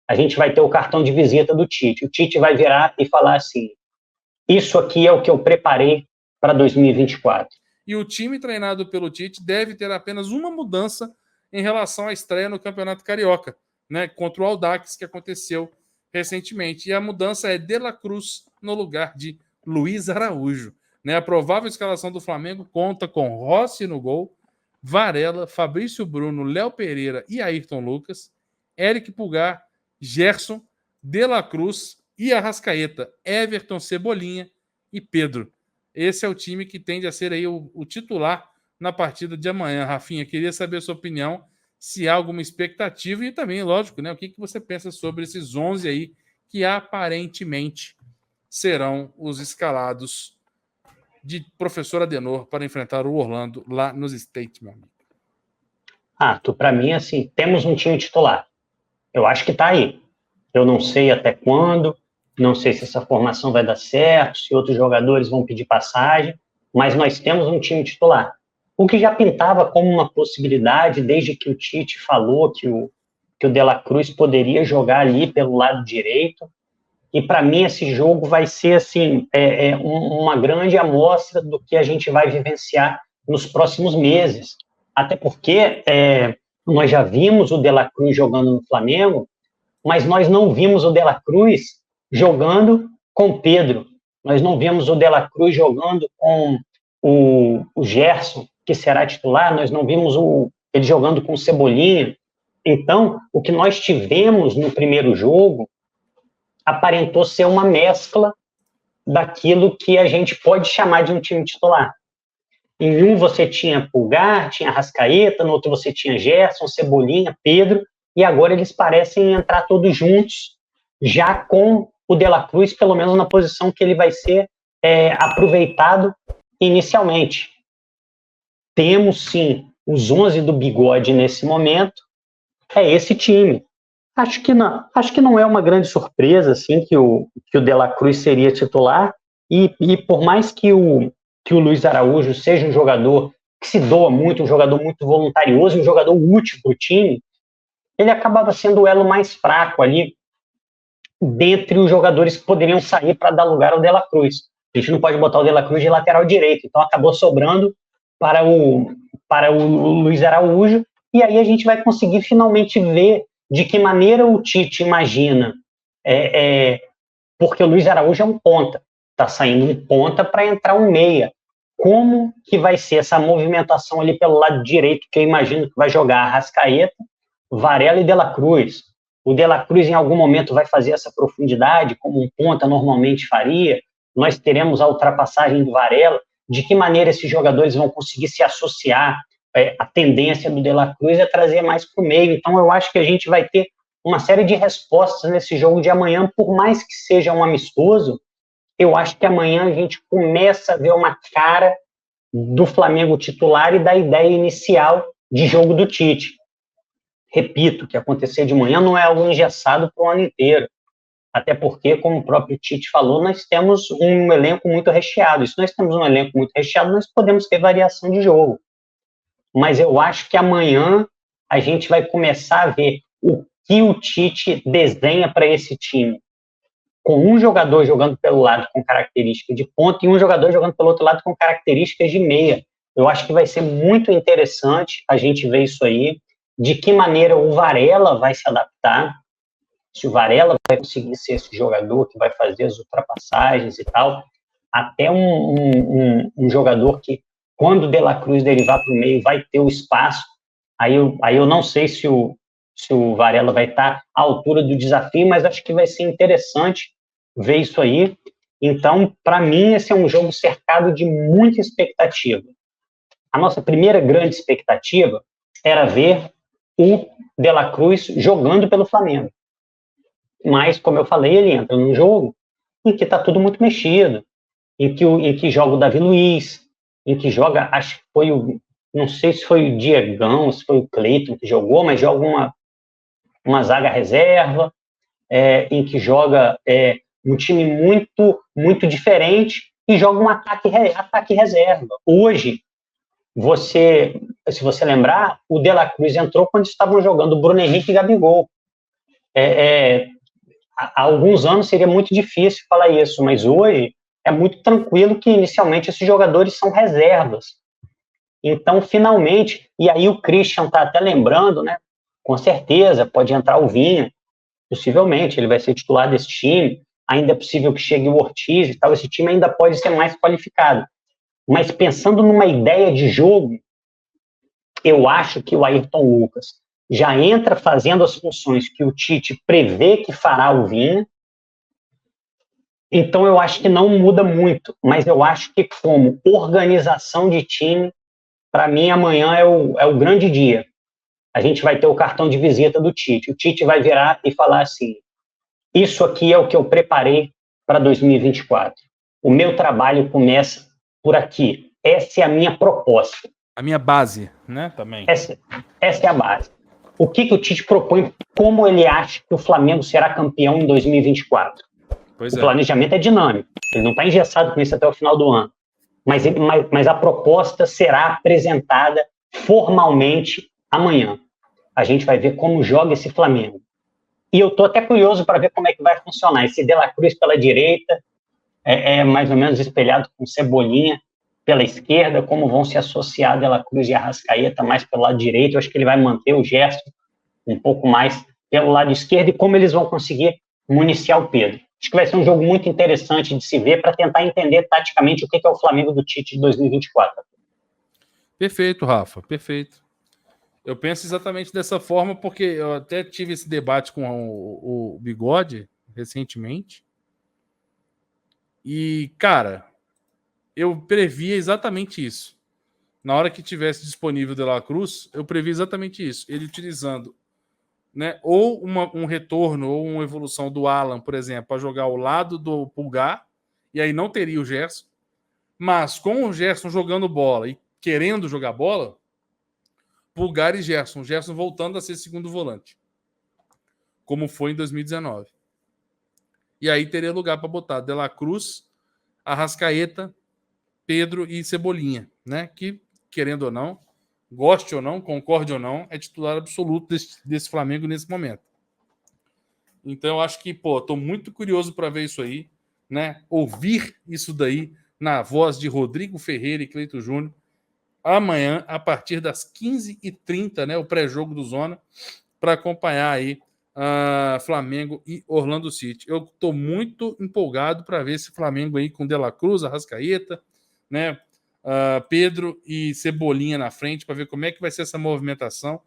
a gente vai ter o cartão de visita do Tite. O Tite vai virar e falar assim: isso aqui é o que eu preparei para 2024. E o time treinado pelo Tite deve ter apenas uma mudança em relação à estreia no Campeonato Carioca, né, contra o Audax, que aconteceu recentemente. E a mudança é De La Cruz no lugar de Luiz Araújo. Né? A provável escalação do Flamengo conta com Rossi no gol, Varela, Fabrício Bruno, Léo Pereira e Ayrton Lucas, Eric Pulgar, Gerson, De La Cruz e Arrascaeta, Everton, Cebolinha e Pedro. Esse é o time que tende a ser aí o titular na partida de amanhã. Rafinha, queria saber a sua opinião, se há alguma expectativa e também, lógico, né, o que você pensa sobre esses 11 aí que aparentemente serão os escalados de professor Adenor para enfrentar o Orlando lá nos States, meu amigo. Para mim, assim, temos um time titular. Eu acho que está aí. Eu não sei até quando, não sei se essa formação vai dar certo, se outros jogadores vão pedir passagem, mas nós temos um time titular. O que já pintava como uma possibilidade, desde que o Tite falou que o De La Cruz poderia jogar ali pelo lado direito. E para mim esse jogo vai ser assim, uma grande amostra do que a gente vai vivenciar nos próximos meses. Até porque nós já vimos o De La Cruz jogando no Flamengo, mas nós não vimos o De La Cruz jogando com o Pedro. Nós não vimos o De La Cruz jogando com o Gerson, que será titular. Nós não vimos ele jogando com o Cebolinha. Então, o que nós tivemos no primeiro jogo aparentou ser uma mescla daquilo que a gente pode chamar de um time titular. Em um você tinha Pulgar, tinha Arrascaeta, no outro você tinha Gerson, Cebolinha, Pedro, e agora eles parecem entrar todos juntos, já com o De La Cruz, pelo menos na posição que ele vai ser aproveitado inicialmente. Temos, sim, os 11 do Bigode nesse momento, é esse time. Acho que não é uma grande surpresa assim, que o De La Cruz seria titular, e por mais que o Luiz Araújo seja um jogador que se doa muito, um jogador muito voluntarioso, um jogador útil para o time, ele acabava sendo o elo mais fraco ali dentre os jogadores que poderiam sair para dar lugar ao De La Cruz. A gente não pode botar o De La Cruz de lateral direito, então acabou sobrando para o Luiz Araújo, e aí a gente vai conseguir finalmente ver de que maneira o Tite imagina, porque o Luiz Araújo é um ponta, está saindo um ponta para entrar um meia. Como que vai ser essa movimentação ali pelo lado direito, que eu imagino que vai jogar Arrascaeta, Varela e De La Cruz. O De La Cruz em algum momento vai fazer essa profundidade, como um ponta normalmente faria. Nós teremos a ultrapassagem do Varela. De que maneira esses jogadores vão conseguir se associar? A tendência do De La Cruz é trazer mais para o meio. Então eu acho que a gente vai ter uma série de respostas nesse jogo de amanhã, por mais que seja um amistoso. Eu acho que amanhã a gente começa a ver uma cara do Flamengo titular e da ideia inicial de jogo do Tite. Repito, o que acontecer de manhã não é algo engessado para o ano inteiro. Até porque, como o próprio Tite falou, nós temos um elenco muito recheado. E se nós temos um elenco muito recheado, nós podemos ter variação de jogo. Mas eu acho que amanhã a gente vai começar a ver o que o Tite desenha para esse time. Com um jogador jogando pelo lado com características de ponta e um jogador jogando pelo outro lado com características de meia. Eu acho que vai ser muito interessante a gente ver isso aí, de que maneira o Varela vai se adaptar, se o Varela vai conseguir ser esse jogador que vai fazer as ultrapassagens e tal, até um jogador que, quando o De La Cruz derivar para o meio, vai ter o espaço. Aí eu não sei se o Varela vai estar à altura do desafio, mas acho que vai ser interessante ver isso aí. Então, para mim, esse é um jogo cercado de muita expectativa. A nossa primeira grande expectativa era ver o De La Cruz jogando pelo Flamengo. Mas, como eu falei, ele entra num jogo em que está tudo muito mexido, em que joga o Davi Luiz, em que joga, acho que foi não sei se foi o Diegão, se foi o Cleiton que jogou, mas joga uma zaga reserva, em que joga um time muito, muito diferente e joga um ataque reserva. Hoje, se você lembrar, o De La Cruz entrou quando estavam jogando Bruno Henrique e Gabigol. Há alguns anos seria muito difícil falar isso, mas hoje é muito tranquilo que inicialmente esses jogadores são reservas. Então, finalmente, e aí o Christian está até lembrando, né? Com certeza, pode entrar o Vinha, possivelmente, ele vai ser titular desse time, ainda é possível que chegue o Ortiz e tal, esse time ainda pode ser mais qualificado. Mas pensando numa ideia de jogo, eu acho que o Ayrton Lucas já entra fazendo as funções que o Tite prevê que fará o Vinha. Então eu acho que não muda muito, mas eu acho que como organização de time, para mim amanhã é o grande dia. A gente vai ter o cartão de visita do Tite. O Tite vai virar e falar assim: isso aqui é o que eu preparei para 2024. O meu trabalho começa por aqui. Essa é a minha proposta. A minha base, né, também. Essa é a base. O que o Tite propõe, como ele acha que o Flamengo será campeão em 2024? O planejamento é dinâmico, ele não está engessado com isso até o final do ano. Mas a proposta será apresentada formalmente amanhã. A gente vai ver como joga esse Flamengo. E eu estou até curioso para ver como é que vai funcionar. Esse De La Cruz pela direita, mais ou menos espelhado com Cebolinha pela esquerda, como vão se associar De La Cruz e Arrascaeta mais pelo lado direito. Eu acho que ele vai manter o Gerson um pouco mais pelo lado esquerdo e como eles vão conseguir municiar o Pedro. Acho que vai ser um jogo muito interessante de se ver para tentar entender taticamente o que é o Flamengo do Tite de 2024. Perfeito, Rafa, perfeito. Eu penso exatamente dessa forma porque eu até tive esse debate com o Bigode recentemente. E, cara, eu previa exatamente isso. Na hora que tivesse disponível o De La Cruz, eu previ exatamente isso. Ele utilizando, né, ou um retorno ou uma evolução do Alan, por exemplo, para jogar ao lado do Pulgar, e aí não teria o Gerson. Mas com o Gerson jogando bola e querendo jogar bola, Pulgar e Gerson. Gerson voltando a ser segundo volante, como foi em 2019. E aí teria lugar para botar De La Cruz, Arrascaeta, Pedro e Cebolinha, né? Que, querendo ou não, goste ou não, concorde ou não, é titular absoluto desse Flamengo nesse momento. Então eu acho que, tô muito curioso para ver isso aí, né? Ouvir isso daí na voz de Rodrigo Ferreira e Cleito Júnior amanhã, a partir das 15h30, né? O pré-jogo do Zona, para acompanhar aí Flamengo e Orlando City. Eu estou muito empolgado para ver esse Flamengo aí com De La Cruz, Arrascaeta, né? Pedro e Cebolinha na frente, para ver como é que vai ser essa movimentação.